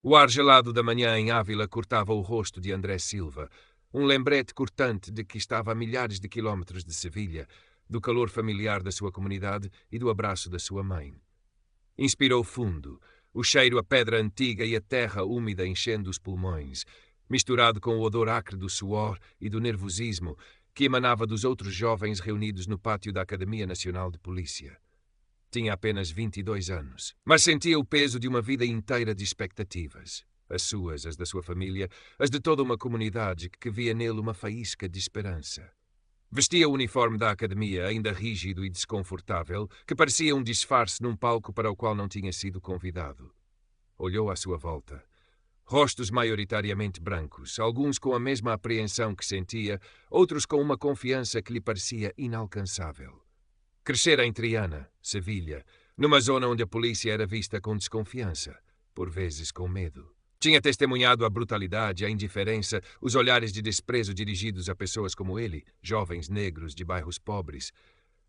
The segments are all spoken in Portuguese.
O ar gelado da manhã em Ávila cortava o rosto de André Silva, um lembrete cortante de que estava a milhares de quilómetros de Sevilha, do calor familiar da sua comunidade e do abraço da sua mãe. Inspirou fundo, o cheiro a pedra antiga e a terra úmida enchendo os pulmões, misturado com o odor acre do suor e do nervosismo que emanava dos outros jovens reunidos no pátio da Academia Nacional de Polícia. Tinha apenas 22 anos, mas sentia o peso de uma vida inteira de expectativas. As suas, as da sua família, as de toda uma comunidade que via nele uma faísca de esperança. Vestia o uniforme da academia, ainda rígido e desconfortável, que parecia um disfarce num palco para o qual não tinha sido convidado. Olhou à sua volta. Rostos maioritariamente brancos, alguns com a mesma apreensão que sentia, outros com uma confiança que lhe parecia inalcançável. Crescera em Triana, Sevilha, numa zona onde a polícia era vista com desconfiança, por vezes com medo. Tinha testemunhado a brutalidade, a indiferença, os olhares de desprezo dirigidos a pessoas como ele, jovens negros de bairros pobres.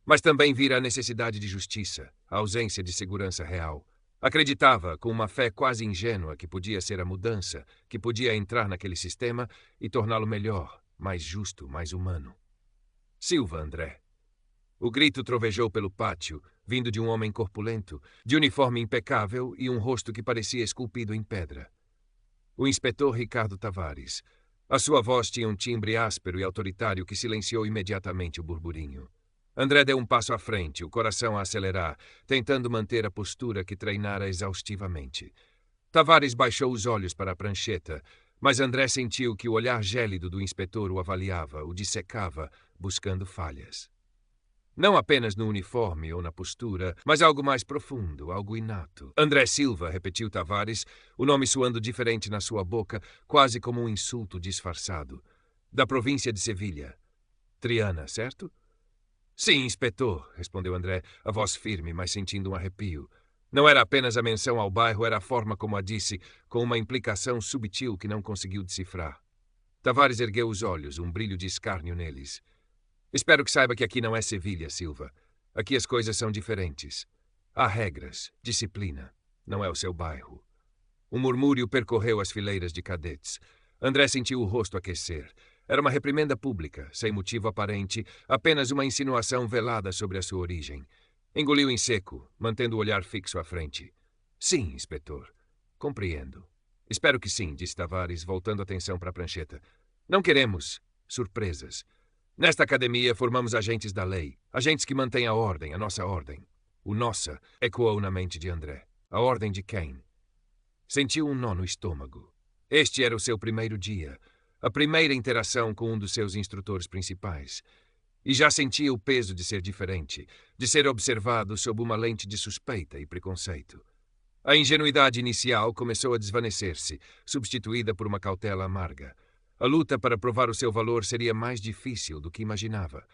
Mas também vira a necessidade de justiça, a ausência de segurança real. Acreditava, com uma fé quase ingênua, que podia ser a mudança, que podia entrar naquele sistema e torná-lo melhor, mais justo, mais humano. Silva André. O grito trovejou pelo pátio, vindo de um homem corpulento, de uniforme impecável e um rosto que parecia esculpido em pedra. O inspetor Ricardo Tavares. A sua voz tinha um timbre áspero e autoritário que silenciou imediatamente o burburinho. André deu um passo à frente, o coração a acelerar, tentando manter a postura que treinara exaustivamente. Tavares baixou os olhos para a prancheta, mas André sentiu que o olhar gélido do inspetor o avaliava, o dissecava, buscando falhas. Não apenas no uniforme ou na postura, mas algo mais profundo, algo inato. André Silva, repetiu Tavares, o nome soando diferente na sua boca, quase como um insulto disfarçado. Da província de Sevilha. Triana, certo? Sim, inspetor, respondeu André, a voz firme, mas sentindo um arrepio. Não era apenas a menção ao bairro, era a forma como a disse, com uma implicação subtil que não conseguiu decifrar. Tavares ergueu os olhos, um brilho de escárnio neles. Espero que saiba que aqui não é Sevilha, Silva. Aqui as coisas são diferentes. Há regras, disciplina. Não é o seu bairro. Um murmúrio percorreu as fileiras de cadetes. André sentiu o rosto aquecer. Era uma reprimenda pública, sem motivo aparente, apenas uma insinuação velada sobre a sua origem. Engoliu em seco, mantendo o olhar fixo à frente. Sim, inspetor. Compreendo. Espero que sim, disse Tavares, voltando a atenção para a prancheta. Não queremos surpresas. Nesta academia formamos agentes da lei, agentes que mantêm a ordem, a nossa ordem. O nossa ecoou na mente de André. A ordem de quem? Sentiu um nó no estômago. Este era o seu primeiro dia, a primeira interação com um dos seus instrutores principais. E já sentia o peso de ser diferente, de ser observado sob uma lente de suspeita e preconceito. A ingenuidade inicial começou a desvanecer-se, substituída por uma cautela amarga. A luta para provar o seu valor seria mais difícil do que imaginava.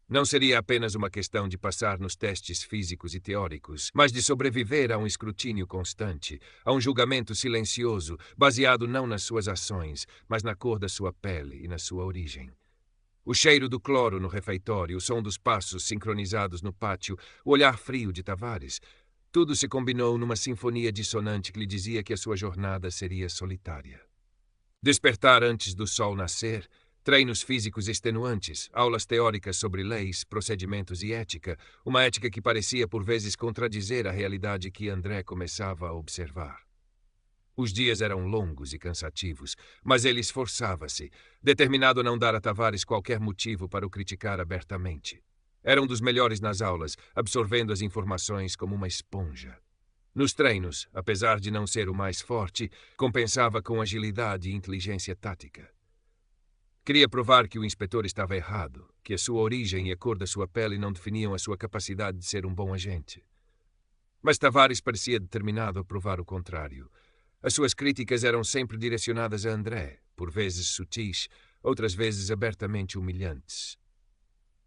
Não seria apenas uma questão de passar nos testes físicos e teóricos, mas de sobreviver a um escrutínio constante, a um julgamento silencioso, baseado não nas suas ações, mas na cor da sua pele e na sua origem. O cheiro do cloro no refeitório, o som dos passos sincronizados no pátio, o olhar frio de Tavares, tudo se combinou numa sinfonia dissonante que lhe dizia que a sua jornada seria solitária. Despertar antes do sol nascer, treinos físicos extenuantes, aulas teóricas sobre leis, procedimentos e ética, uma ética que parecia por vezes contradizer a realidade que André começava a observar. Os dias eram longos e cansativos, mas ele esforçava-se, determinado a não dar a Tavares qualquer motivo para o criticar abertamente. Era um dos melhores nas aulas, absorvendo as informações como uma esponja. Nos treinos, apesar de não ser o mais forte, compensava com agilidade e inteligência tática. Queria provar que o inspetor estava errado, que a sua origem e a cor da sua pele não definiam a sua capacidade de ser um bom agente. Mas Tavares parecia determinado a provar o contrário. As suas críticas eram sempre direcionadas a André, por vezes sutis, outras vezes abertamente humilhantes.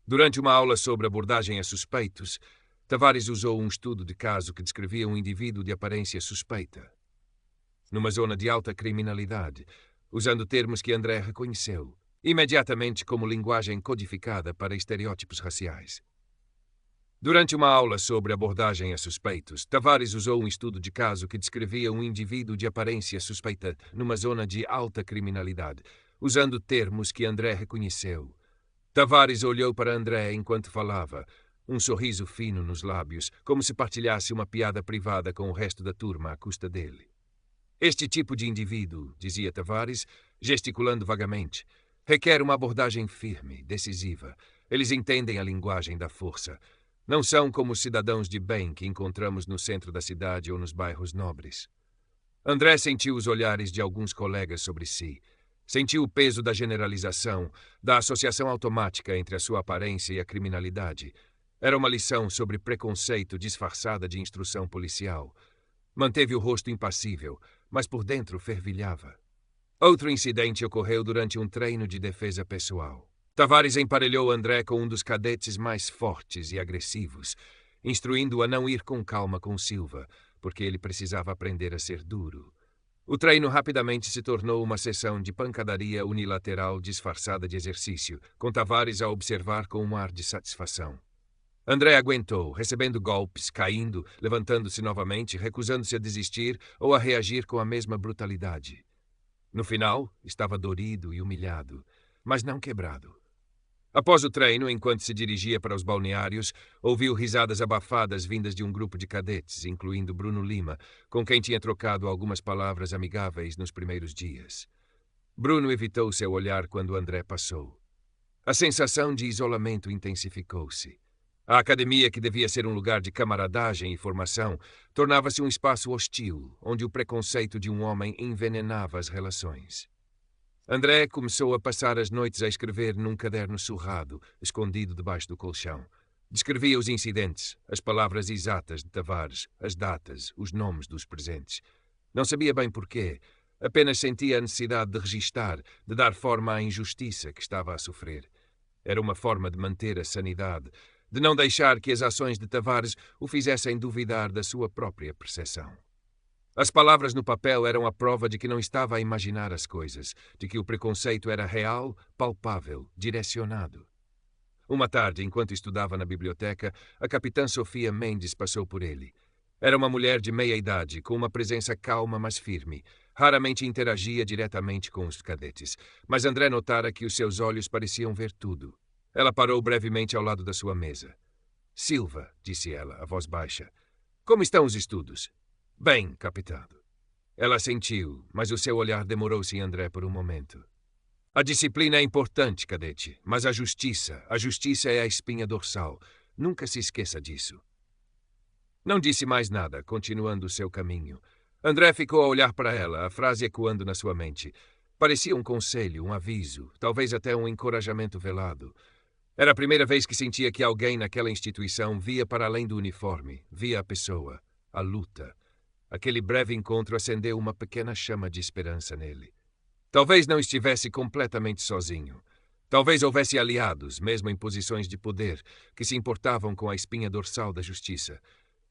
Durante uma aula sobre abordagem a suspeitos, Tavares usou um estudo de caso que descrevia um indivíduo de aparência suspeita, numa zona de alta criminalidade, usando termos que André reconheceu, imediatamente como linguagem codificada para estereótipos raciais. Durante uma aula sobre abordagem a suspeitos, Tavares usou um estudo de caso que descrevia um indivíduo de aparência suspeita numa zona de alta criminalidade, usando termos que André reconheceu. Tavares olhou para André enquanto falava, um sorriso fino nos lábios, como se partilhasse uma piada privada com o resto da turma à custa dele. Este tipo de indivíduo, dizia Tavares, gesticulando vagamente, requer uma abordagem firme, decisiva. Eles entendem a linguagem da força. Não são como os cidadãos de bem que encontramos no centro da cidade ou nos bairros nobres. André sentiu os olhares de alguns colegas sobre si. Sentiu o peso da generalização, da associação automática entre a sua aparência e a criminalidade. Era uma lição sobre preconceito disfarçada de instrução policial. Manteve o rosto impassível, mas por dentro fervilhava. Outro incidente ocorreu durante um treino de defesa pessoal. Tavares emparelhou André com um dos cadetes mais fortes e agressivos, instruindo-o a não ir com calma com Silva, porque ele precisava aprender a ser duro. O treino rapidamente se tornou uma sessão de pancadaria unilateral disfarçada de exercício, com Tavares a observar com um ar de satisfação. André aguentou, recebendo golpes, caindo, levantando-se novamente, recusando-se a desistir ou a reagir com a mesma brutalidade. No final, estava dorido e humilhado, mas não quebrado. Após o treino, enquanto se dirigia para os balneários, ouviu risadas abafadas vindas de um grupo de cadetes, incluindo Bruno Lima, com quem tinha trocado algumas palavras amigáveis nos primeiros dias. Bruno evitou seu olhar quando André passou. A sensação de isolamento intensificou-se. A academia, que devia ser um lugar de camaradagem e formação, tornava-se um espaço hostil, onde o preconceito de um homem envenenava as relações. André começou a passar as noites a escrever num caderno surrado, escondido debaixo do colchão. Descrevia os incidentes, as palavras exatas de Tavares, as datas, os nomes dos presentes. Não sabia bem porquê, apenas sentia a necessidade de registar, de dar forma à injustiça que estava a sofrer. Era uma forma de manter a sanidade, de não deixar que as ações de Tavares o fizessem duvidar da sua própria percepção. As palavras no papel eram a prova de que não estava a imaginar as coisas, de que o preconceito era real, palpável, direcionado. Uma tarde, enquanto estudava na biblioteca, a capitã Sofia Mendes passou por ele. Era uma mulher de meia-idade, com uma presença calma, mas firme. Raramente interagia diretamente com os cadetes, mas André notara que os seus olhos pareciam ver tudo. Ela parou brevemente ao lado da sua mesa. "Silva", disse ela, a voz baixa. "Como estão os estudos?" "Bem, capitão." Ela assentiu, mas o seu olhar demorou-se em André por um momento. "A disciplina é importante, cadete, mas a justiça é a espinha dorsal. Nunca se esqueça disso." Não disse mais nada, continuando o seu caminho. André ficou a olhar para ela, a frase ecoando na sua mente. Parecia um conselho, um aviso, talvez até um encorajamento velado. Era a primeira vez que sentia que alguém naquela instituição via para além do uniforme, via a pessoa, a luta. Aquele breve encontro acendeu uma pequena chama de esperança nele. Talvez não estivesse completamente sozinho. Talvez houvesse aliados, mesmo em posições de poder, que se importavam com a espinha dorsal da justiça.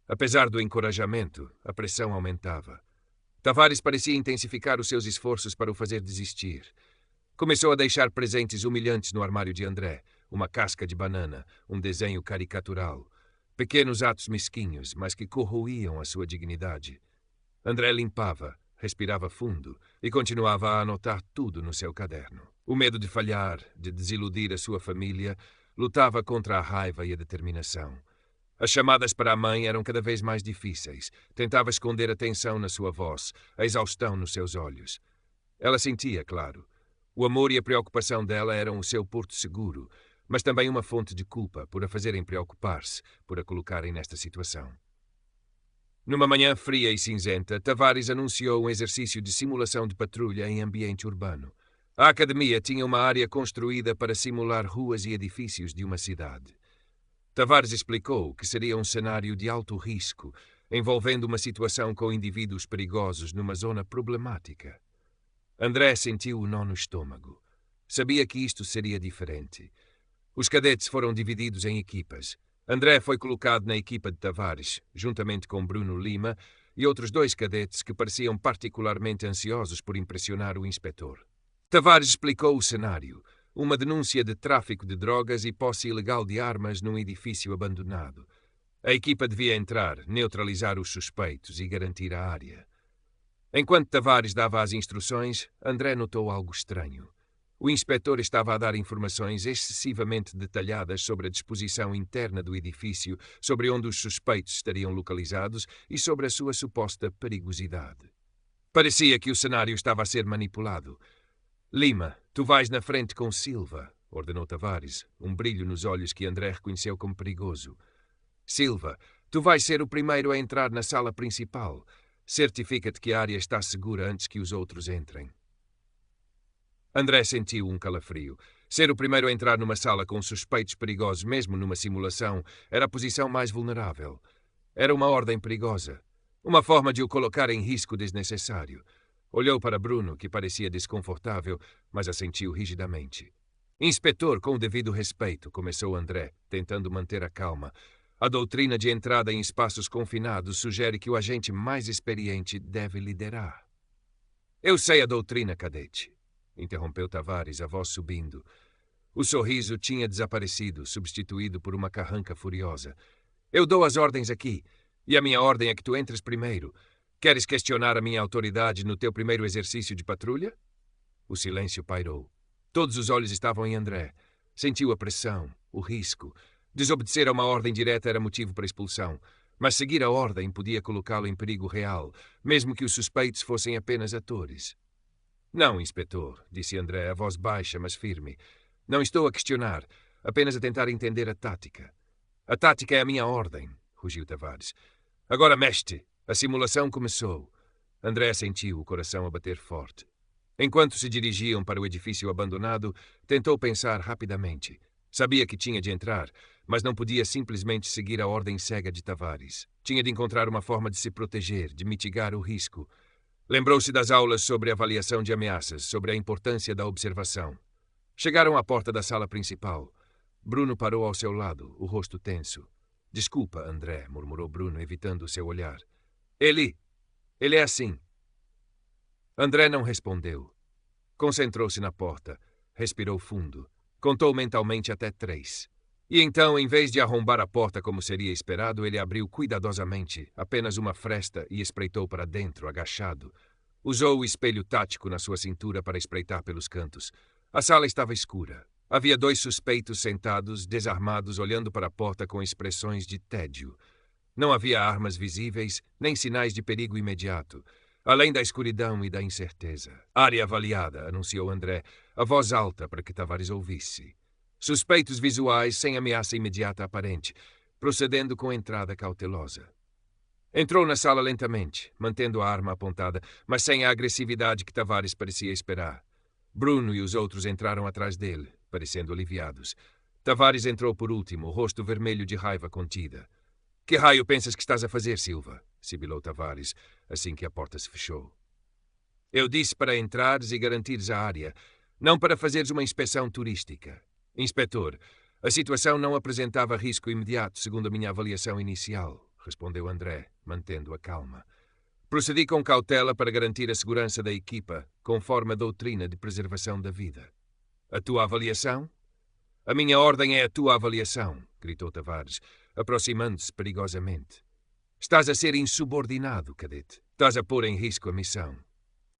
Apesar do encorajamento, a pressão aumentava. Tavares parecia intensificar os seus esforços para o fazer desistir. Começou a deixar presentes humilhantes no armário de André, uma casca de banana, um desenho caricatural. Pequenos atos mesquinhos, mas que corroíam a sua dignidade. André limpava, respirava fundo e continuava a anotar tudo no seu caderno. O medo de falhar, de desiludir a sua família, lutava contra a raiva e a determinação. As chamadas para a mãe eram cada vez mais difíceis. Tentava esconder a tensão na sua voz, a exaustão nos seus olhos. Ela sentia, claro. O amor e a preocupação dela eram o seu porto seguro, mas também uma fonte de culpa por a fazerem preocupar-se, por a colocarem nesta situação. Numa manhã fria e cinzenta, Tavares anunciou um exercício de simulação de patrulha em ambiente urbano. A academia tinha uma área construída para simular ruas e edifícios de uma cidade. Tavares explicou que seria um cenário de alto risco, envolvendo uma situação com indivíduos perigosos numa zona problemática. André sentiu o nó no estômago. Sabia que isto seria diferente. Os cadetes foram divididos em equipas. André foi colocado na equipa de Tavares, juntamente com Bruno Lima e outros 2 cadetes que pareciam particularmente ansiosos por impressionar o inspetor. Tavares explicou o cenário. Uma denúncia de tráfico de drogas e posse ilegal de armas num edifício abandonado. A equipa devia entrar, neutralizar os suspeitos e garantir a área. Enquanto Tavares dava as instruções, André notou algo estranho. O inspetor estava a dar informações excessivamente detalhadas sobre a disposição interna do edifício, sobre onde os suspeitos estariam localizados e sobre a sua suposta perigosidade. Parecia que o cenário estava a ser manipulado. Lima, tu vais na frente com Silva, ordenou Tavares, um brilho nos olhos que André reconheceu como perigoso. Silva, tu vais ser o primeiro a entrar na sala principal. Certifica-te que a área está segura antes que os outros entrem. André sentiu um calafrio. Ser o primeiro a entrar numa sala com suspeitos perigosos, mesmo numa simulação, era a posição mais vulnerável. Era uma ordem perigosa. Uma forma de o colocar em risco desnecessário. Olhou para Bruno, que parecia desconfortável, mas assentiu rigidamente. Inspetor, com o devido respeito, começou André, tentando manter a calma. A doutrina de entrada em espaços confinados sugere que o agente mais experiente deve liderar. Eu sei a doutrina, cadete, interrompeu Tavares, a voz subindo. O sorriso tinha desaparecido, substituído por uma carranca furiosa. Eu dou as ordens aqui, e a minha ordem é que tu entres primeiro. Queres questionar a minha autoridade no teu primeiro exercício de patrulha? O silêncio pairou. Todos os olhos estavam em André. Sentiu a pressão, o risco. Desobedecer a uma ordem direta era motivo para expulsão, mas seguir a ordem podia colocá-lo em perigo real, mesmo que os suspeitos fossem apenas atores. Não, inspetor, disse André, a voz baixa, mas firme. Não estou a questionar, apenas a tentar entender a tática. A tática é a minha ordem, rugiu Tavares. Agora mexe-te. A simulação começou. André sentiu o coração a bater forte. Enquanto se dirigiam para o edifício abandonado, tentou pensar rapidamente. Sabia que tinha de entrar, mas não podia simplesmente seguir a ordem cega de Tavares. Tinha de encontrar uma forma de se proteger, de mitigar o risco. Lembrou-se das aulas sobre avaliação de ameaças, sobre a importância da observação. Chegaram à porta da sala principal. Bruno parou ao seu lado, o rosto tenso. Desculpa, André, murmurou Bruno, evitando o seu olhar. Ele é assim. André não respondeu. Concentrou-se na porta. Respirou fundo. Contou mentalmente até 3. E então, em vez de arrombar a porta como seria esperado, ele abriu cuidadosamente, apenas uma fresta, e espreitou para dentro, agachado. Usou o espelho tático na sua cintura para espreitar pelos cantos. A sala estava escura. Havia 2 suspeitos sentados, desarmados, olhando para a porta com expressões de tédio. Não havia armas visíveis, nem sinais de perigo imediato, além da escuridão e da incerteza. Área avaliada, anunciou André, a voz alta para que Tavares ouvisse. Suspeitos visuais sem ameaça imediata aparente, procedendo com entrada cautelosa. Entrou na sala lentamente, mantendo a arma apontada, mas sem a agressividade que Tavares parecia esperar. Bruno e os outros entraram atrás dele, parecendo aliviados. Tavares entrou por último, o rosto vermelho de raiva contida. — Que raio pensas que estás a fazer, Silva? Sibilou Tavares, assim que a porta se fechou. — Eu disse para entrares e garantires a área, não para fazeres uma inspeção turística. Inspetor, a situação não apresentava risco imediato, segundo a minha avaliação inicial, respondeu André, mantendo a calma. Procedi com cautela para garantir a segurança da equipa, conforme a doutrina de preservação da vida. A tua avaliação? A minha ordem é a tua avaliação, gritou Tavares, aproximando-se perigosamente. Estás a ser insubordinado, cadete. Estás a pôr em risco a missão.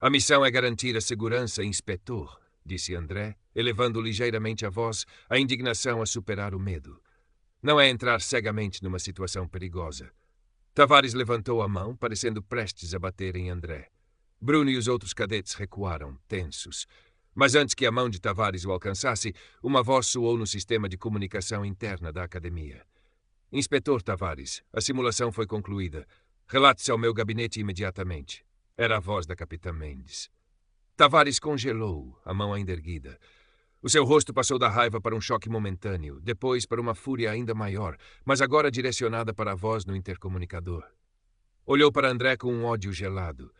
A missão é garantir a segurança, inspetor, disse André, elevando ligeiramente a voz, a indignação a superar o medo. Não é entrar cegamente numa situação perigosa. Tavares levantou a mão, parecendo prestes a bater em André. Bruno e os outros cadetes recuaram, tensos. Mas antes que a mão de Tavares o alcançasse, uma voz soou no sistema de comunicação interna da academia. Inspetor Tavares, a simulação foi concluída. Relate-se ao meu gabinete imediatamente. Era a voz da capitã Mendes. Tavares congelou, a mão ainda erguida. O seu rosto passou da raiva para um choque momentâneo, depois para uma fúria ainda maior, mas agora direcionada para a voz no intercomunicador. Olhou para André com um ódio gelado.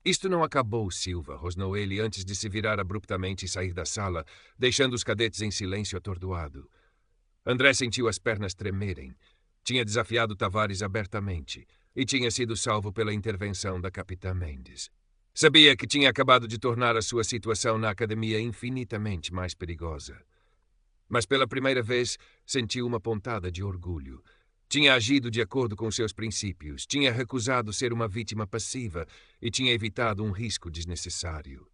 Isto não acabou, Silva, rosnou ele antes de se virar abruptamente e sair da sala, deixando os cadetes em silêncio atordoado. André sentiu as pernas tremerem. Tinha desafiado Tavares abertamente e tinha sido salvo pela intervenção da capitã Mendes. Sabia que tinha acabado de tornar a sua situação na academia infinitamente mais perigosa. Mas pela primeira vez sentiu uma pontada de orgulho. Tinha agido de acordo com seus princípios, tinha recusado ser uma vítima passiva e tinha evitado um risco desnecessário.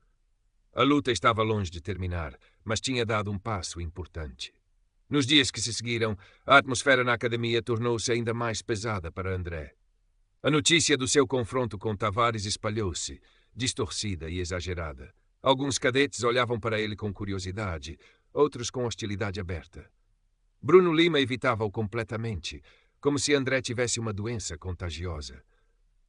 A luta estava longe de terminar, mas tinha dado um passo importante. Nos dias que se seguiram, a atmosfera na academia tornou-se ainda mais pesada para André. A notícia do seu confronto com Tavares espalhou-se, distorcida e exagerada. Alguns cadetes olhavam para ele com curiosidade, outros com hostilidade aberta. Bruno Lima evitava-o completamente, como se André tivesse uma doença contagiosa.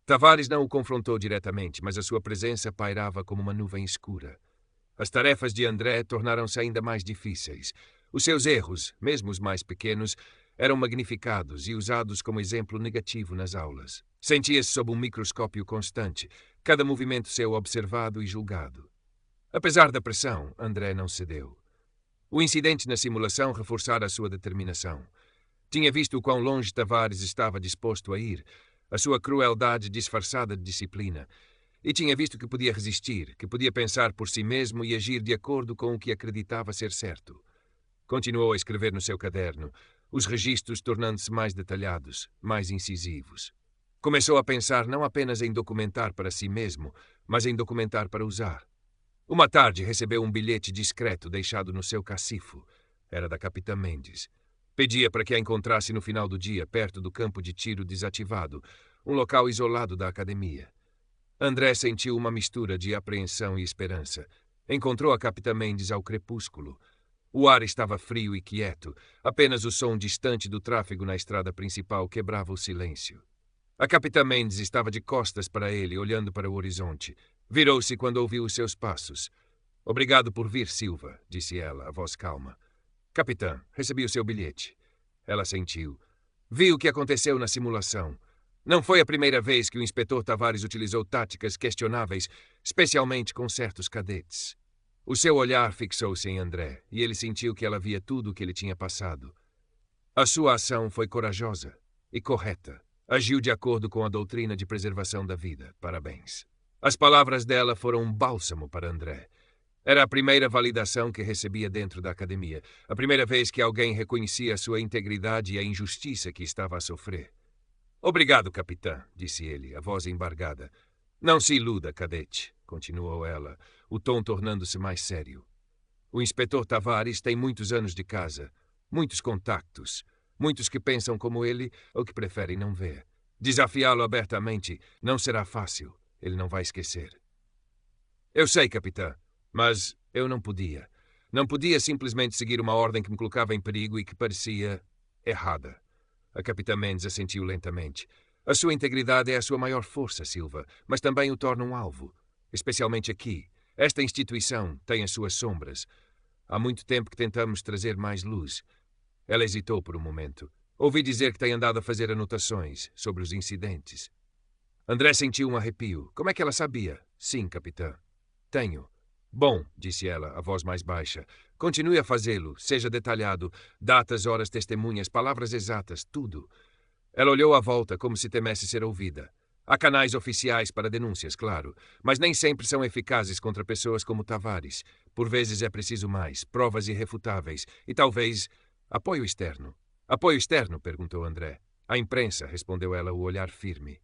Tavares não o confrontou diretamente, mas a sua presença pairava como uma nuvem escura. As tarefas de André tornaram-se ainda mais difíceis. Os seus erros, mesmo os mais pequenos, eram magnificados e usados como exemplo negativo nas aulas. Sentia-se sob um microscópio constante, cada movimento seu observado e julgado. Apesar da pressão, André não cedeu. O incidente na simulação reforçara a sua determinação. Tinha visto o quão longe Tavares estava disposto a ir, a sua crueldade disfarçada de disciplina, e tinha visto que podia resistir, que podia pensar por si mesmo e agir de acordo com o que acreditava ser certo. Continuou a escrever no seu caderno, os registros tornando-se mais detalhados, mais incisivos. Começou a pensar não apenas em documentar para si mesmo, mas em documentar para usar. Uma tarde recebeu um bilhete discreto deixado no seu cacifo. Era da Capitã Mendes. Pedia para que a encontrasse no final do dia, perto do campo de tiro desativado, um local isolado da academia. André sentiu uma mistura de apreensão e esperança. Encontrou a Capitã Mendes ao crepúsculo. O ar estava frio e quieto, apenas o som distante do tráfego na estrada principal quebrava o silêncio. A Capitã Mendes estava de costas para ele, olhando para o horizonte. Virou-se quando ouviu os seus passos. "Obrigado por vir, Silva", disse ela, a voz calma. "Capitã, recebi o seu bilhete." Ela sentiu. Vi o que aconteceu na simulação. Não foi a primeira vez que o inspetor Tavares utilizou táticas questionáveis, especialmente com certos cadetes. O seu olhar fixou-se em André, e ele sentiu que ela via tudo o que ele tinha passado. A sua ação foi corajosa e correta. Agiu de acordo com a doutrina de preservação da vida. Parabéns. As palavras dela foram um bálsamo para André. Era a primeira validação que recebia dentro da academia, a primeira vez que alguém reconhecia a sua integridade e a injustiça que estava a sofrer. "Obrigado, capitã", disse ele, a voz embargada. "Não se iluda, cadete", continuou ela, o tom tornando-se mais sério. "O inspetor Tavares tem muitos anos de casa, muitos contactos, muitos que pensam como ele ou que preferem não ver. Desafiá-lo abertamente não será fácil, ele não vai esquecer." "Eu sei, capitã. Mas eu não podia. Não podia simplesmente seguir uma ordem que me colocava em perigo e que parecia errada." A Capitã Mendes assentiu lentamente. "A sua integridade é a sua maior força, Silva, mas também o torna um alvo. Especialmente aqui. Esta instituição tem as suas sombras. Há muito tempo que tentamos trazer mais luz." Ela hesitou por um momento. "Ouvi dizer que tem andado a fazer anotações sobre os incidentes." André sentiu um arrepio. Como é que ela sabia? "Sim, capitã. Tenho." "Bom", disse ela, a voz mais baixa. "Continue a fazê-lo, seja detalhado. Datas, horas, testemunhas, palavras exatas, tudo." Ela olhou à volta como se temesse ser ouvida. Há canais oficiais para denúncias, claro, mas nem sempre são eficazes contra pessoas como Tavares. Por vezes é preciso mais, provas irrefutáveis e talvez apoio externo. "Apoio externo?", perguntou André. "A imprensa", respondeu ela, o olhar firme.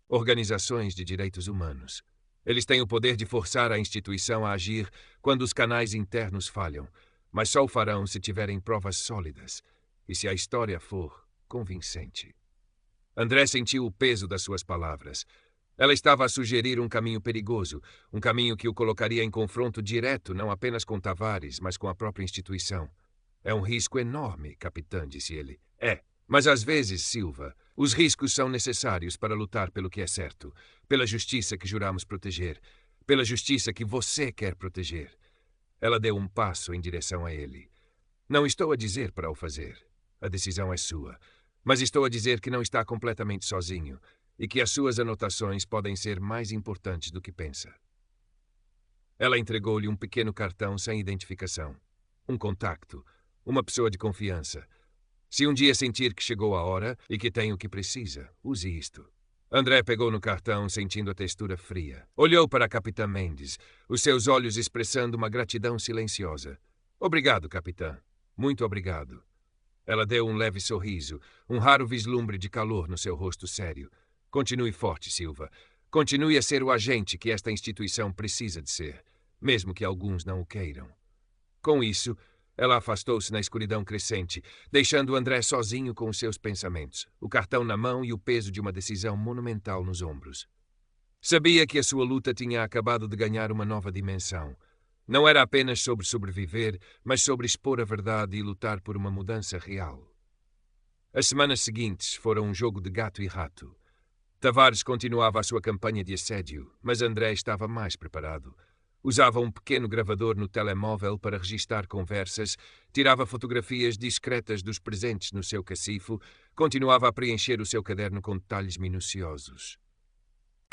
"Organizações de direitos humanos. Eles têm o poder de forçar a instituição a agir quando os canais internos falham, mas só o farão se tiverem provas sólidas e se a história for convincente." André sentiu o peso das suas palavras. Ela estava a sugerir um caminho perigoso, um caminho que o colocaria em confronto direto não apenas com Tavares, mas com a própria instituição. "É um risco enorme, capitã", disse ele. "É. Mas às vezes, Silva, os riscos são necessários para lutar pelo que é certo, pela justiça que juramos proteger, pela justiça que você quer proteger." Ela deu um passo em direção a ele. "Não estou a dizer para o fazer. A decisão é sua. Mas estou a dizer que não está completamente sozinho e que as suas anotações podem ser mais importantes do que pensa." Ela entregou-lhe um pequeno cartão sem identificação. Um contacto, uma pessoa de confiança. "Se um dia sentir que chegou a hora e que tem o que precisa, use isto." André pegou no cartão, sentindo a textura fria. Olhou para a Capitã Mendes, os seus olhos expressando uma gratidão silenciosa. "Obrigado, capitã. Muito obrigado." Ela deu um leve sorriso, um raro vislumbre de calor no seu rosto sério. Continue forte, Silva. Continue a ser o agente que esta instituição precisa de ser, mesmo que alguns não o queiram. Com isso, ela afastou-se na escuridão crescente, deixando André sozinho com os seus pensamentos, o cartão na mão e o peso de uma decisão monumental nos ombros. Sabia que a sua luta tinha acabado de ganhar uma nova dimensão. Não era apenas sobre sobreviver, mas sobre expor a verdade e lutar por uma mudança real. As semanas seguintes foram um jogo de gato e rato. Tavares continuava a sua campanha de assédio, mas André estava mais preparado. Usava um pequeno gravador no telemóvel para registar conversas, tirava fotografias discretas dos presentes no seu cacifo, continuava a preencher o seu caderno com detalhes minuciosos.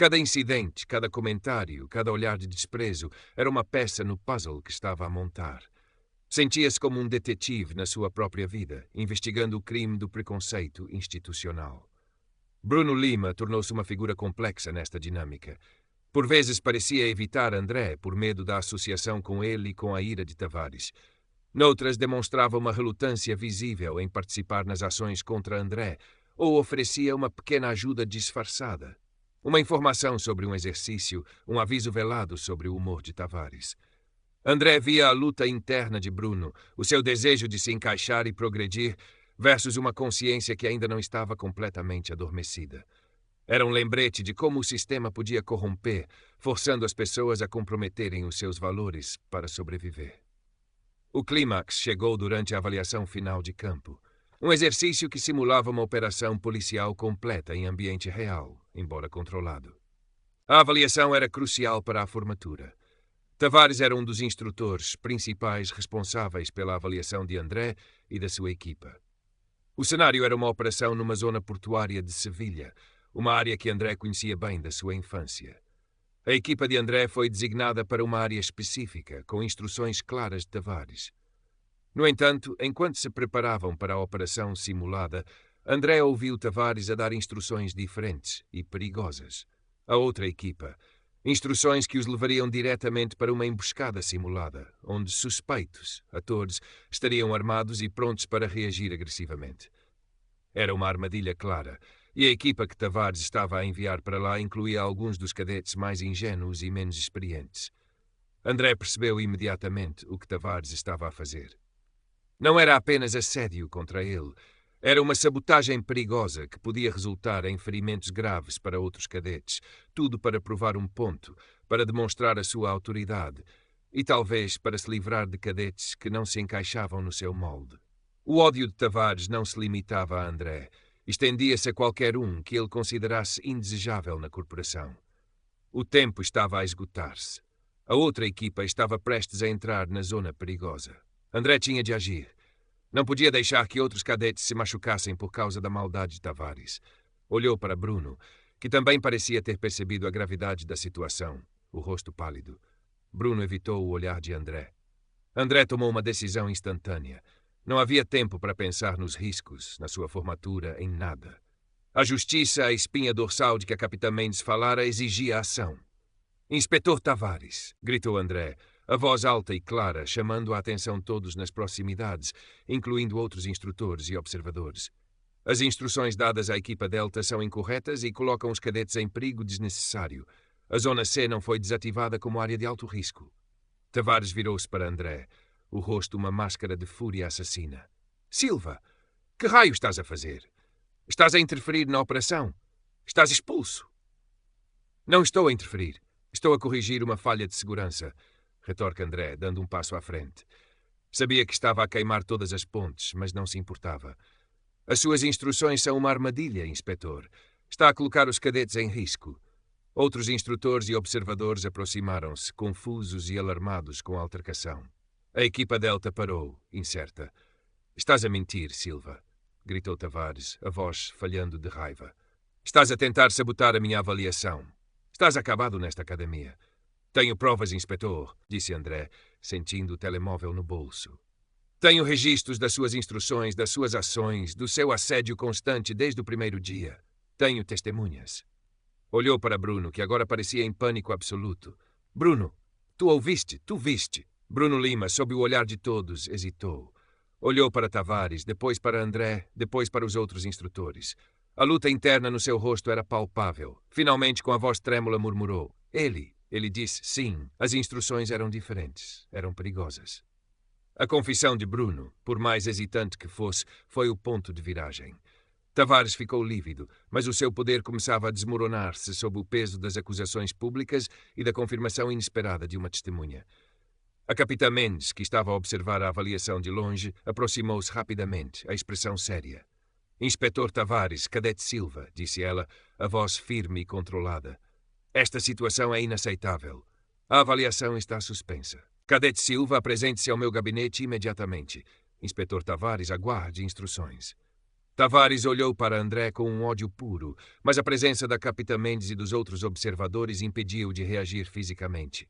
Cada incidente, cada comentário, cada olhar de desprezo era uma peça no puzzle que estava a montar. Sentia-se como um detetive na sua própria vida, investigando o crime do preconceito institucional. Bruno Lima tornou-se uma figura complexa nesta dinâmica. Por vezes parecia evitar André por medo da associação com ele e com a ira de Tavares. Noutras demonstrava uma relutância visível em participar nas ações contra André ou oferecia uma pequena ajuda disfarçada. Uma informação sobre um exercício, um aviso velado sobre o humor de Tavares. André via a luta interna de Bruno, o seu desejo de se encaixar e progredir, versus uma consciência que ainda não estava completamente adormecida. Era um lembrete de como o sistema podia corromper, forçando as pessoas a comprometerem os seus valores para sobreviver. O clímax chegou durante a avaliação final de campo. Um exercício que simulava uma operação policial completa em ambiente real, embora controlado. A avaliação era crucial para a formatura. Tavares era um dos instrutores principais responsáveis pela avaliação de André e da sua equipa. O cenário era uma operação numa zona portuária de Sevilha, uma área que André conhecia bem da sua infância. A equipa de André foi designada para uma área específica, com instruções claras de Tavares. No entanto, enquanto se preparavam para a operação simulada, André ouviu Tavares a dar instruções diferentes e perigosas. A outra equipa, instruções que os levariam diretamente para uma emboscada simulada, onde suspeitos, atores, estariam armados e prontos para reagir agressivamente. Era uma armadilha clara, e a equipa que Tavares estava a enviar para lá incluía alguns dos cadetes mais ingênuos e menos experientes. André percebeu imediatamente o que Tavares estava a fazer. Não era apenas assédio contra ele. Era uma sabotagem perigosa que podia resultar em ferimentos graves para outros cadetes, tudo para provar um ponto, para demonstrar a sua autoridade e talvez para se livrar de cadetes que não se encaixavam no seu molde. O ódio de Tavares não se limitava a André, estendia-se a qualquer um que ele considerasse indesejável na corporação. O tempo estava a esgotar-se. A outra equipa estava prestes a entrar na zona perigosa. André tinha de agir. Não podia deixar que outros cadetes se machucassem por causa da maldade de Tavares. Olhou para Bruno, que também parecia ter percebido a gravidade da situação, o rosto pálido. Bruno evitou o olhar de André. André tomou uma decisão instantânea. Não havia tempo para pensar nos riscos, na sua formatura, em nada. A justiça, a espinha dorsal de que a Capitã Mendes falara, exigia ação. «Inspetor Tavares!» gritou André, a voz alta e clara, chamando a atenção de todos nas proximidades, incluindo outros instrutores e observadores. As instruções dadas à equipa Delta são incorretas e colocam os cadetes em perigo desnecessário. A Zona C não foi desativada como área de alto risco. Tavares virou-se para André, o rosto uma máscara de fúria assassina. «Silva, que raio estás a fazer? Estás a interferir na operação? Estás expulso!» «Não estou a interferir. Estou a corrigir uma falha de segurança», retorca André, dando um passo à frente. Sabia que estava a queimar todas as pontes, mas não se importava. As suas instruções são uma armadilha, inspetor. Está a colocar os cadetes em risco. Outros instrutores e observadores aproximaram-se, confusos e alarmados com a altercação. A equipa Delta parou, incerta. «Estás a mentir, Silva», gritou Tavares, a voz falhando de raiva. «Estás a tentar sabotar a minha avaliação. Estás acabado nesta academia». «Tenho provas, inspetor», disse André, sentindo o telemóvel no bolso. «Tenho registros das suas instruções, das suas ações, do seu assédio constante desde o primeiro dia. Tenho testemunhas». Olhou para Bruno, que agora parecia em pânico absoluto. «Bruno, tu ouviste, tu viste». Bruno Lima, sob o olhar de todos, hesitou. Olhou para Tavares, depois para André, depois para os outros instrutores. A luta interna no seu rosto era palpável. Finalmente, com a voz trêmula, murmurou. Ele disse sim. As instruções eram diferentes. Eram perigosas. A confissão de Bruno, por mais hesitante que fosse, foi o ponto de viragem. Tavares ficou lívido, mas o seu poder começava a desmoronar-se sob o peso das acusações públicas e da confirmação inesperada de uma testemunha. A capitã Mendes, que estava a observar a avaliação de longe, aproximou-se rapidamente, a expressão séria. Inspetor Tavares, cadete Silva, disse ela, a voz firme e controlada. Esta situação é inaceitável. A avaliação está suspensa. Cadete Silva, apresente-se ao meu gabinete imediatamente. Inspetor Tavares, aguarde instruções. Tavares olhou para André com um ódio puro, mas a presença da capitã Mendes e dos outros observadores impediu-o de reagir fisicamente.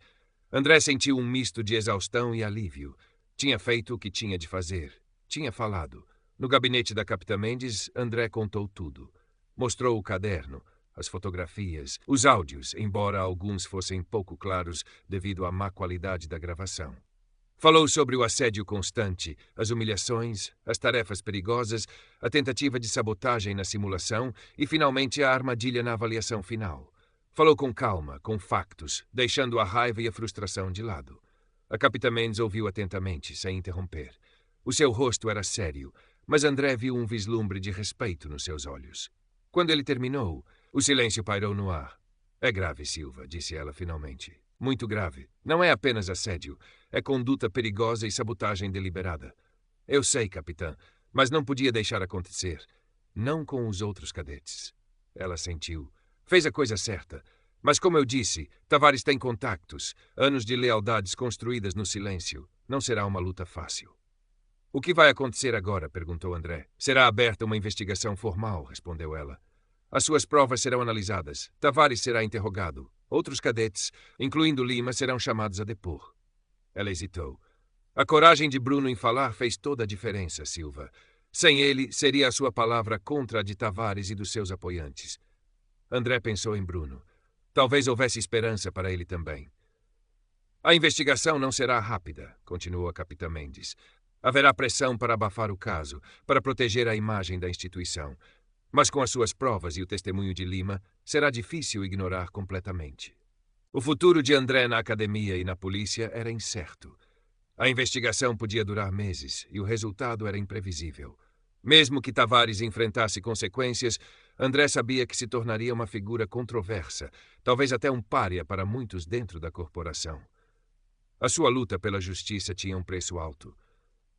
André sentiu um misto de exaustão e alívio. Tinha feito o que tinha de fazer. Tinha falado. No gabinete da capitã Mendes, André contou tudo. Mostrou o caderno, as fotografias, os áudios, embora alguns fossem pouco claros devido à má qualidade da gravação. Falou sobre o assédio constante, as humilhações, as tarefas perigosas, a tentativa de sabotagem na simulação e, finalmente, a armadilha na avaliação final. Falou com calma, com factos, deixando a raiva e a frustração de lado. A capitã Mendes ouviu atentamente, sem interromper. O seu rosto era sério, mas André viu um vislumbre de respeito nos seus olhos. Quando ele terminou, o silêncio pairou no ar. É grave, Silva, disse ela finalmente. Muito grave. Não é apenas assédio. É conduta perigosa e sabotagem deliberada. Eu sei, capitã, mas não podia deixar acontecer. Não com os outros cadetes. Ela sentiu. Fez a coisa certa. Mas, como eu disse, Tavares tem contactos, anos de lealdades construídas no silêncio. Não será uma luta fácil. O que vai acontecer agora? Perguntou André. Será aberta uma investigação formal, respondeu ela. As suas provas serão analisadas. Tavares será interrogado. Outros cadetes, incluindo Lima, serão chamados a depor. Ela hesitou. A coragem de Bruno em falar fez toda a diferença, Silva. Sem ele, seria a sua palavra contra a de Tavares e dos seus apoiantes. André pensou em Bruno. Talvez houvesse esperança para ele também. A investigação não será rápida, continuou a capitã Mendes. Haverá pressão para abafar o caso, para proteger a imagem da instituição. Mas com as suas provas e o testemunho de Lima, será difícil ignorar completamente. O futuro de André na academia e na polícia era incerto. A investigação podia durar meses e o resultado era imprevisível. Mesmo que Tavares enfrentasse consequências, André sabia que se tornaria uma figura controversa, talvez até um pária para muitos dentro da corporação. A sua luta pela justiça tinha um preço alto.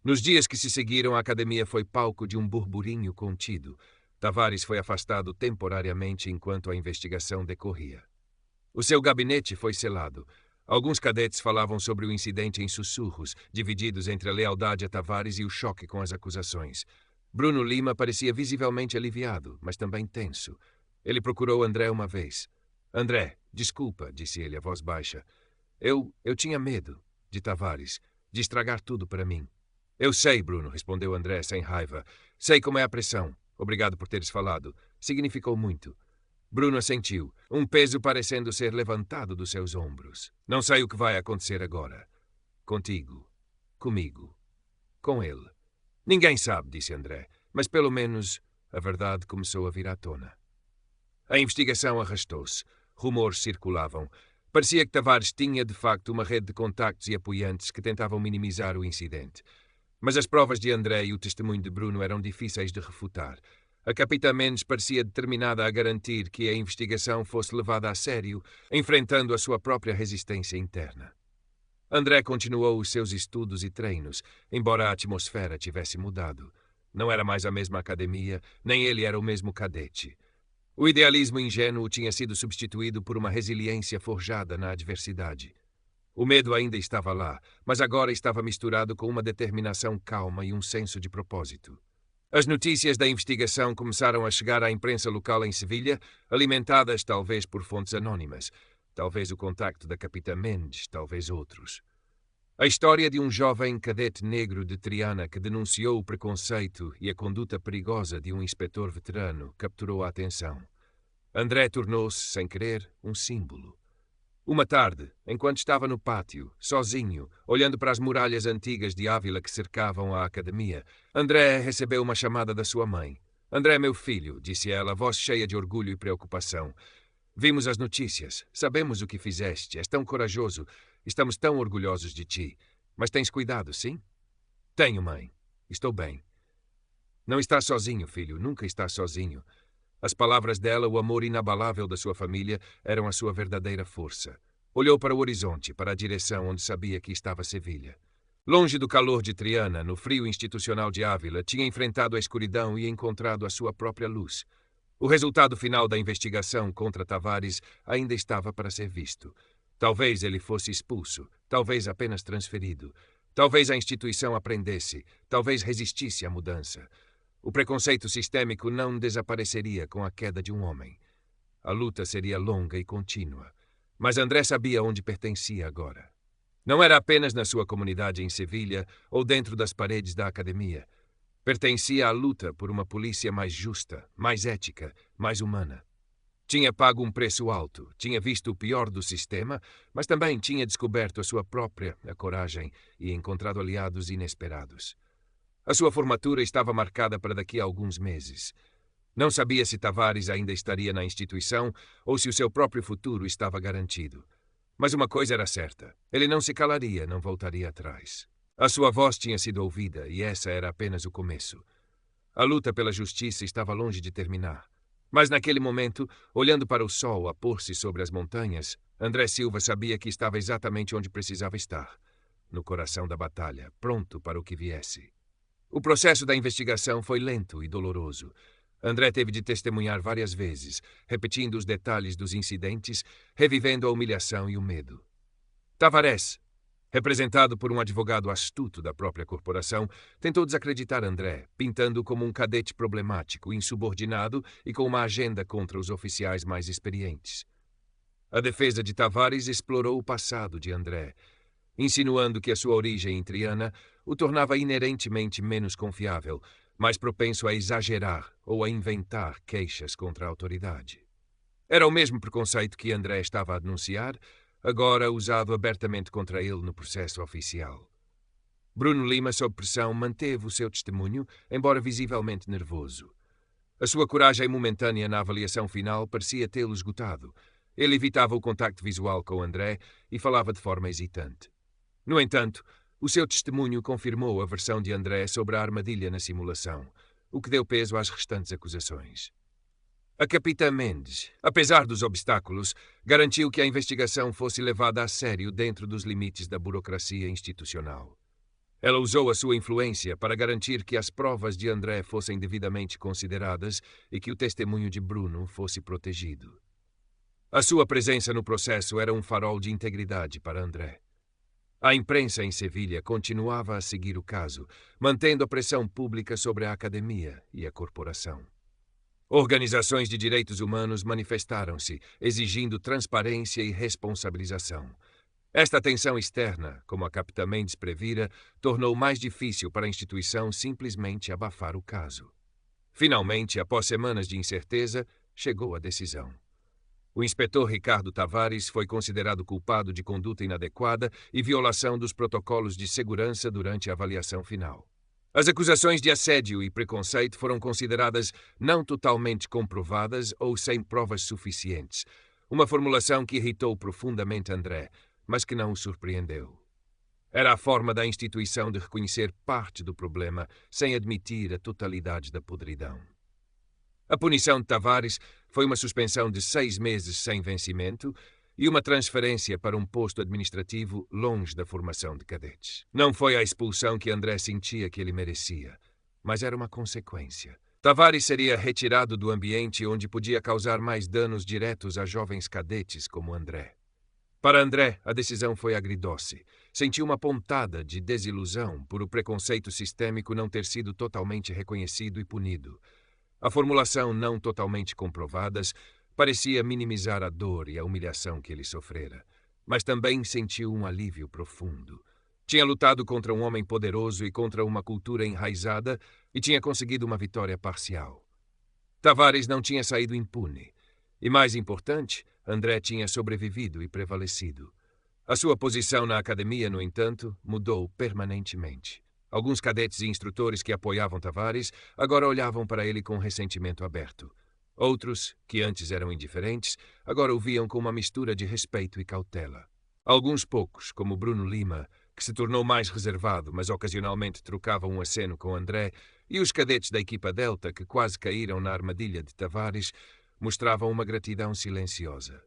Nos dias que se seguiram, a academia foi palco de um burburinho contido. Tavares foi afastado temporariamente enquanto a investigação decorria. O seu gabinete foi selado. Alguns cadetes falavam sobre o incidente em sussurros, divididos entre a lealdade a Tavares e o choque com as acusações. Bruno Lima parecia visivelmente aliviado, mas também tenso. Ele procurou André uma vez. André, desculpa, disse ele a voz baixa. Eu tinha medo de Tavares, de estragar tudo para mim. Eu sei, Bruno, respondeu André sem raiva. Sei como é a pressão. Obrigado por teres falado. Significou muito. Bruno assentiu, um peso parecendo ser levantado dos seus ombros. Não sei o que vai acontecer agora. Contigo. Comigo. Com ele. Ninguém sabe, disse André, mas pelo menos a verdade começou a vir à tona. A investigação arrastou-se. Rumores circulavam. Parecia que Tavares tinha, de facto, uma rede de contactos e apoiantes que tentavam minimizar o incidente. Mas as provas de André e o testemunho de Bruno eram difíceis de refutar. A capitã Mendes parecia determinada a garantir que a investigação fosse levada a sério, enfrentando a sua própria resistência interna. André continuou os seus estudos e treinos, embora a atmosfera tivesse mudado. Não era mais a mesma academia, nem ele era o mesmo cadete. O idealismo ingênuo tinha sido substituído por uma resiliência forjada na adversidade. O medo ainda estava lá, mas agora estava misturado com uma determinação calma e um senso de propósito. As notícias da investigação começaram a chegar à imprensa local em Sevilha, alimentadas talvez por fontes anônimas. Talvez o contacto da capitã Mendes, talvez outros. A história de um jovem cadete negro de Triana que denunciou o preconceito e a conduta perigosa de um inspetor veterano capturou a atenção. André tornou-se, sem querer, um símbolo. Uma tarde, enquanto estava no pátio, sozinho, olhando para as muralhas antigas de Ávila que cercavam a academia, André recebeu uma chamada da sua mãe. "André, meu filho", disse ela, voz cheia de orgulho e preocupação. "Vimos as notícias. Sabemos o que fizeste. És tão corajoso. Estamos tão orgulhosos de ti. Mas tens cuidado, sim?" "Tenho, mãe. Estou bem." "Não estás sozinho, filho. Nunca estás sozinho." As palavras dela, o amor inabalável da sua família, eram a sua verdadeira força. Olhou para o horizonte, para a direção onde sabia que estava Sevilha. Longe do calor de Triana, no frio institucional de Ávila, tinha enfrentado a escuridão e encontrado a sua própria luz. O resultado final da investigação contra Tavares ainda estava para ser visto. Talvez ele fosse expulso, talvez apenas transferido. Talvez a instituição aprendesse, talvez resistisse à mudança. O preconceito sistêmico não desapareceria com a queda de um homem. A luta seria longa e contínua. Mas André sabia onde pertencia agora. Não era apenas na sua comunidade em Sevilha ou dentro das paredes da academia. Pertencia à luta por uma polícia mais justa, mais ética, mais humana. Tinha pago um preço alto, tinha visto o pior do sistema, mas também tinha descoberto a sua própria coragem e encontrado aliados inesperados. A sua formatura estava marcada para daqui a alguns meses. Não sabia se Tavares ainda estaria na instituição ou se o seu próprio futuro estava garantido. Mas uma coisa era certa: ele não se calaria, não voltaria atrás. A sua voz tinha sido ouvida e essa era apenas o começo. A luta pela justiça estava longe de terminar. Mas naquele momento, olhando para o sol a pôr-se sobre as montanhas, André Silva sabia que estava exatamente onde precisava estar, no coração da batalha, pronto para o que viesse. O processo da investigação foi lento e doloroso. André teve de testemunhar várias vezes, repetindo os detalhes dos incidentes, revivendo a humilhação e o medo. Tavares, representado por um advogado astuto da própria corporação, tentou desacreditar André, pintando-o como um cadete problemático, insubordinado e com uma agenda contra os oficiais mais experientes. A defesa de Tavares explorou o passado de André, insinuando que a sua origem em Triana o tornava inerentemente menos confiável, mais propenso a exagerar ou a inventar queixas contra a autoridade. Era o mesmo preconceito que André estava a denunciar, agora usado abertamente contra ele no processo oficial. Bruno Lima, sob pressão, manteve o seu testemunho, embora visivelmente nervoso. A sua coragem momentânea na avaliação final parecia tê-lo esgotado. Ele evitava o contacto visual com André e falava de forma hesitante. No entanto, o seu testemunho confirmou a versão de André sobre a armadilha na simulação, o que deu peso às restantes acusações. A capitã Mendes, apesar dos obstáculos, garantiu que a investigação fosse levada a sério dentro dos limites da burocracia institucional. Ela usou a sua influência para garantir que as provas de André fossem devidamente consideradas e que o testemunho de Bruno fosse protegido. A sua presença no processo era um farol de integridade para André. A imprensa em Sevilha continuava a seguir o caso, mantendo a pressão pública sobre a academia e a corporação. Organizações de direitos humanos manifestaram-se, exigindo transparência e responsabilização. Esta tensão externa, como a capitã Mendes previra, tornou mais difícil para a instituição simplesmente abafar o caso. Finalmente, após semanas de incerteza, chegou a decisão. O inspetor Ricardo Tavares foi considerado culpado de conduta inadequada e violação dos protocolos de segurança durante a avaliação final. As acusações de assédio e preconceito foram consideradas não totalmente comprovadas ou sem provas suficientes, uma formulação que irritou profundamente André, mas que não o surpreendeu. Era a forma da instituição de reconhecer parte do problema sem admitir a totalidade da podridão. A punição de Tavares foi uma suspensão de 6 meses sem vencimento e uma transferência para um posto administrativo longe da formação de cadetes. Não foi a expulsão que André sentia que ele merecia, mas era uma consequência. Tavares seria retirado do ambiente onde podia causar mais danos diretos a jovens cadetes como André. Para André, a decisão foi agridoce. Sentiu uma pontada de desilusão por o preconceito sistêmico não ter sido totalmente reconhecido e punido. A formulação não totalmente comprovadas parecia minimizar a dor e a humilhação que ele sofrera, mas também sentiu um alívio profundo. Tinha lutado contra um homem poderoso e contra uma cultura enraizada e tinha conseguido uma vitória parcial. Tavares não tinha saído impune. E, mais importante, André tinha sobrevivido e prevalecido. A sua posição na academia, no entanto, mudou permanentemente. Alguns cadetes e instrutores que apoiavam Tavares agora olhavam para ele com ressentimento aberto. Outros, que antes eram indiferentes, agora o viam com uma mistura de respeito e cautela. Alguns poucos, como Bruno Lima, que se tornou mais reservado, mas ocasionalmente trocava um aceno com André, e os cadetes da equipa Delta, que quase caíram na armadilha de Tavares, mostravam uma gratidão silenciosa.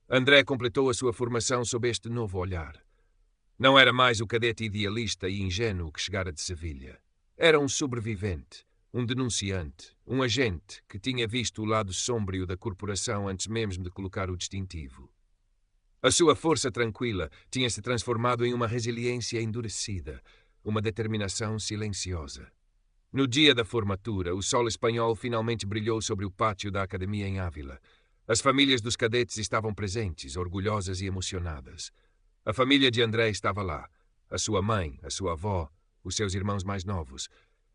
André completou a sua formação sob este novo olhar. Não era mais o cadete idealista e ingênuo que chegara de Sevilha. Era um sobrevivente, um denunciante, um agente que tinha visto o lado sombrio da corporação antes mesmo de colocar o distintivo. A sua força tranquila tinha-se transformado em uma resiliência endurecida, uma determinação silenciosa. No dia da formatura, o sol espanhol finalmente brilhou sobre o pátio da academia em Ávila. As famílias dos cadetes estavam presentes, orgulhosas e emocionadas. A família de André estava lá. A sua mãe, a sua avó, os seus irmãos mais novos.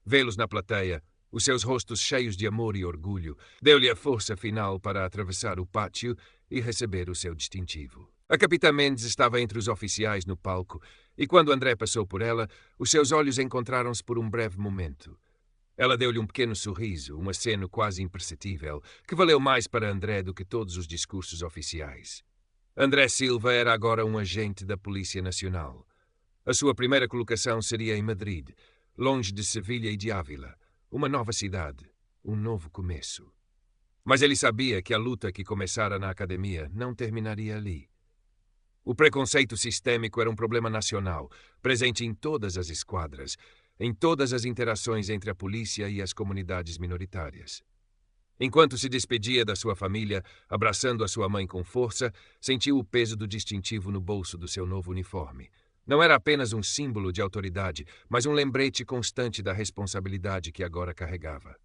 Vê-los na plateia, os seus rostos cheios de amor e orgulho, deu-lhe a força final para atravessar o pátio e receber o seu distintivo. A capitã Mendes estava entre os oficiais no palco, e quando André passou por ela, os seus olhos encontraram-se por um breve momento. Ela deu-lhe um pequeno sorriso, um aceno quase imperceptível, que valeu mais para André do que todos os discursos oficiais. André Silva era agora um agente da Polícia Nacional. A sua primeira colocação seria em Madrid, longe de Sevilha e de Ávila, uma nova cidade, um novo começo. Mas ele sabia que a luta que começara na academia não terminaria ali. O preconceito sistêmico era um problema nacional, presente em todas as esquadras, em todas as interações entre a polícia e as comunidades minoritárias. Enquanto se despedia da sua família, abraçando a sua mãe com força, sentiu o peso do distintivo no bolso do seu novo uniforme. Não era apenas um símbolo de autoridade, mas um lembrete constante da responsabilidade que agora carregava.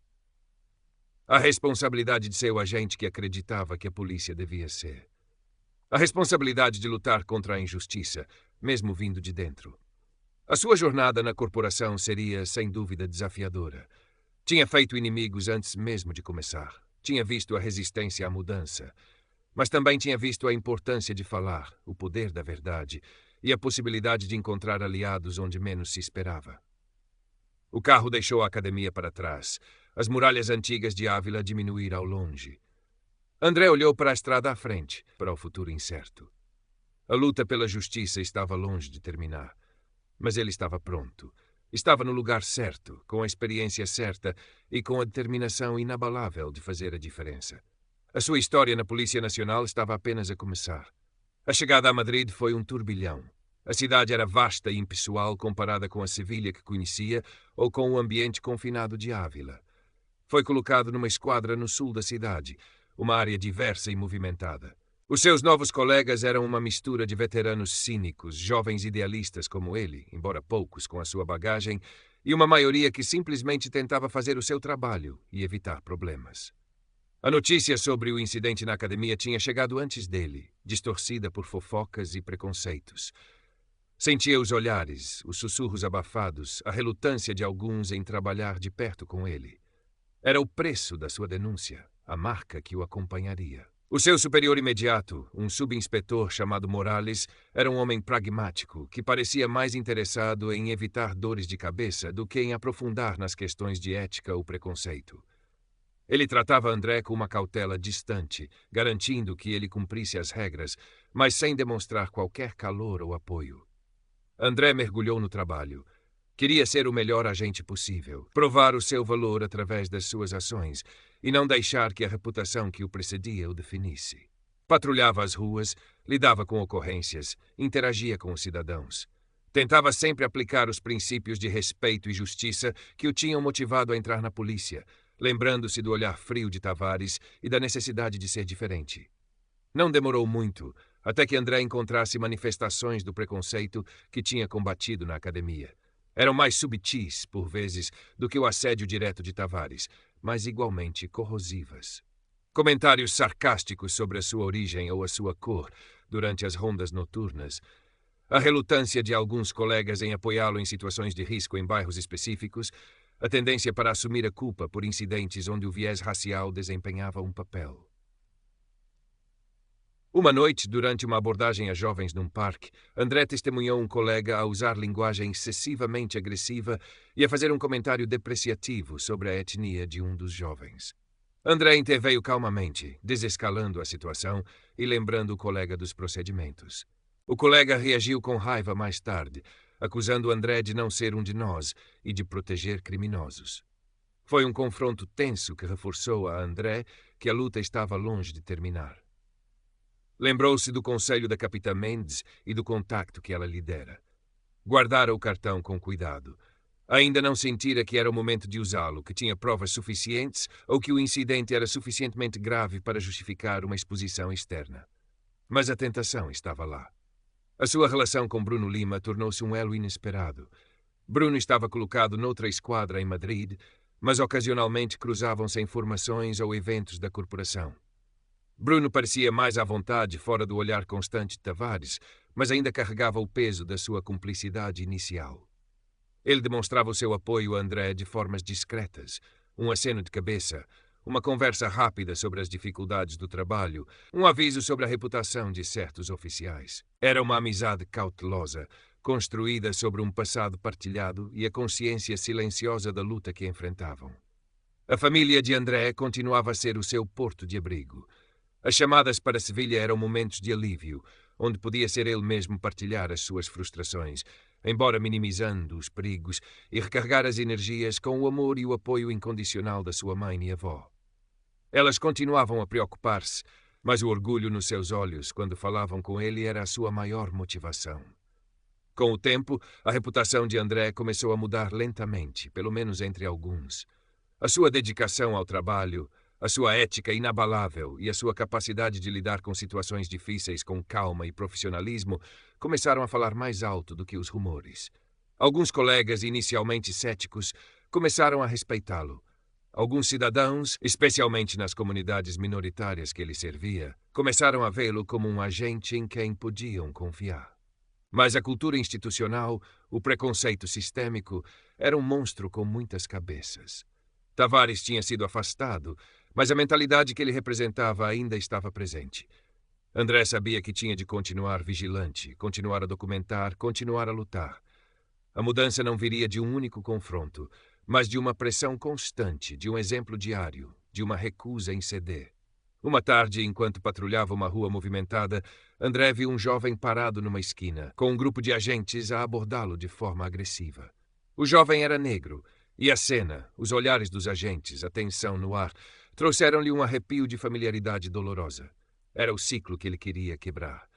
A responsabilidade de ser o agente que acreditava que a polícia devia ser. A responsabilidade de lutar contra a injustiça, mesmo vindo de dentro. A sua jornada na corporação seria, sem dúvida, desafiadora. Tinha feito inimigos antes mesmo de começar. Tinha visto a resistência à mudança. Mas também tinha visto a importância de falar, o poder da verdade e a possibilidade de encontrar aliados onde menos se esperava. O carro deixou a academia para trás. As muralhas antigas de Ávila diminuíram ao longe. André olhou para a estrada à frente, para o futuro incerto. A luta pela justiça estava longe de terminar. Mas ele estava pronto. Estava no lugar certo, com a experiência certa e com a determinação inabalável de fazer a diferença. A sua história na Polícia Nacional estava apenas a começar. A chegada a Madrid foi um turbilhão. A cidade era vasta e impessoal comparada com a Sevilha que conhecia ou com o ambiente confinado de Ávila. Foi colocado numa esquadra no sul da cidade, uma área diversa e movimentada. Os seus novos colegas eram uma mistura de veteranos cínicos, jovens idealistas como ele, embora poucos com a sua bagagem, e uma maioria que simplesmente tentava fazer o seu trabalho e evitar problemas. A notícia sobre o incidente na academia tinha chegado antes dele, distorcida por fofocas e preconceitos. Sentia os olhares, os sussurros abafados, a relutância de alguns em trabalhar de perto com ele. Era o preço da sua denúncia, a marca que o acompanharia. O seu superior imediato, um subinspetor chamado Morales, era um homem pragmático que parecia mais interessado em evitar dores de cabeça do que em aprofundar nas questões de ética ou preconceito. Ele tratava André com uma cautela distante, garantindo que ele cumprisse as regras, mas sem demonstrar qualquer calor ou apoio. André mergulhou no trabalho. Queria ser o melhor agente possível, provar o seu valor através das suas ações e não deixar que a reputação que o precedia o definisse. Patrulhava as ruas, lidava com ocorrências, interagia com os cidadãos. Tentava sempre aplicar os princípios de respeito e justiça que o tinham motivado a entrar na polícia, lembrando-se do olhar frio de Tavares e da necessidade de ser diferente. Não demorou muito, até que André encontrasse manifestações do preconceito que tinha combatido na academia. Eram mais subtis, por vezes, do que o assédio direto de Tavares, mas igualmente corrosivas. Comentários sarcásticos sobre a sua origem ou a sua cor durante as rondas noturnas, a relutância de alguns colegas em apoiá-lo em situações de risco em bairros específicos, a tendência para assumir a culpa por incidentes onde o viés racial desempenhava um papel. Uma noite, durante uma abordagem a jovens num parque, André testemunhou um colega a usar linguagem excessivamente agressiva e a fazer um comentário depreciativo sobre a etnia de um dos jovens. André interveio calmamente, desescalando a situação e lembrando o colega dos procedimentos. O colega reagiu com raiva mais tarde, acusando André de não ser um de nós e de proteger criminosos. Foi um confronto tenso que reforçou a André que a luta estava longe de terminar. Lembrou-se do conselho da capitã Mendes e do contacto que ela lhe dera. Guardara o cartão com cuidado. Ainda não sentira que era o momento de usá-lo, que tinha provas suficientes ou que o incidente era suficientemente grave para justificar uma exposição externa. Mas a tentação estava lá. A sua relação com Bruno Lima tornou-se um elo inesperado. Bruno estava colocado noutra esquadra em Madrid, mas ocasionalmente cruzavam-se informações ou eventos da corporação. Bruno parecia mais à vontade fora do olhar constante de Tavares, mas ainda carregava o peso da sua cumplicidade inicial. Ele demonstrava o seu apoio a André de formas discretas, um aceno de cabeça, uma conversa rápida sobre as dificuldades do trabalho, um aviso sobre a reputação de certos oficiais. Era uma amizade cautelosa, construída sobre um passado partilhado e a consciência silenciosa da luta que enfrentavam. A família de André continuava a ser o seu porto de abrigo. As chamadas para Sevilha eram momentos de alívio, onde podia ser ele mesmo partilhar as suas frustrações, embora minimizando os perigos, e recarregar as energias com o amor e o apoio incondicional da sua mãe e avó. Elas continuavam a preocupar-se, mas o orgulho nos seus olhos quando falavam com ele era a sua maior motivação. Com o tempo, a reputação de André começou a mudar lentamente, pelo menos entre alguns. A sua dedicação ao trabalho, a sua ética inabalável e a sua capacidade de lidar com situações difíceis com calma e profissionalismo começaram a falar mais alto do que os rumores. Alguns colegas, inicialmente céticos, começaram a respeitá-lo. Alguns cidadãos, especialmente nas comunidades minoritárias que ele servia, começaram a vê-lo como um agente em quem podiam confiar. Mas a cultura institucional, o preconceito sistêmico, era um monstro com muitas cabeças. Tavares tinha sido afastado, mas a mentalidade que ele representava ainda estava presente. André sabia que tinha de continuar vigilante, continuar a documentar, continuar a lutar. A mudança não viria de um único confronto, mas de uma pressão constante, de um exemplo diário, de uma recusa em ceder. Uma tarde, enquanto patrulhava uma rua movimentada, André viu um jovem parado numa esquina, com um grupo de agentes a abordá-lo de forma agressiva. O jovem era negro, e a cena, os olhares dos agentes, a tensão no ar, trouxeram-lhe um arrepio de familiaridade dolorosa. Era o ciclo que ele queria quebrar.